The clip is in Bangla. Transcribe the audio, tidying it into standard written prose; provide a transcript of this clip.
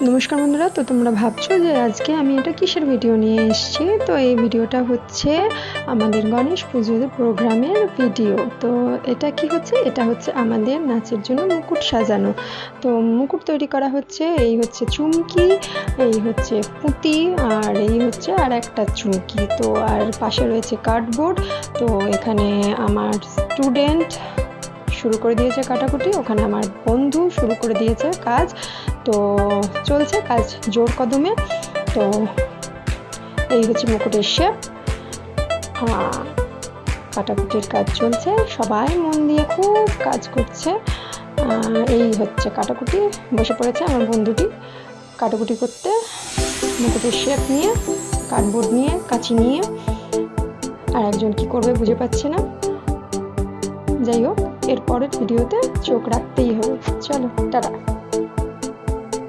নমস্কার বন্ধুরা, তো তোমরা ভাবছো যে আজকে আমি এটা কিসের ভিডিও নিয়ে এসেছি। তো এই ভিডিওটা হচ্ছে আমাদের গণেশ পুজোর প্রোগ্রামের ভিডিও। তো এটা কি হচ্ছে, এটা হচ্ছে আমাদের নাচের জন্য মুকুট সাজানো। তো মুকুট তৈরি করা হচ্ছে, এই হচ্ছে চুমকি, এই হচ্ছে পুঁতি, আর এই হচ্ছে আর একটা চুমকি। তো আর পাশে রয়েছে কার্ডবোর্ড। তো এখানে আমার স্টুডেন্ট শুরু করে দিয়েছে কাটাকুটি, ওখানে আমার বন্ধু শুরু করে দিয়েছে কাজ। তো চলছে কাজ জোর কদমে। তো এই হচ্ছে মুকুটের শেপ, কাটাকুটির কাজ চলছে, সবাই মন দিয়ে খুব কাজ করছে। এই হচ্ছে কাটাকুটি, বসে পড়েছে আমার বন্ধুটি কাটাকুটি করতে, মুকুটের শেপ নিয়ে, কার্ডবোর্ড নিয়ে, কাঁচি নিয়ে। আর একজন কি করবে বুঝে পাচ্ছে না। যাই হোক, এর পরের ভিডিওতে চোখ রাখতেই হবে। চলো, টাটা।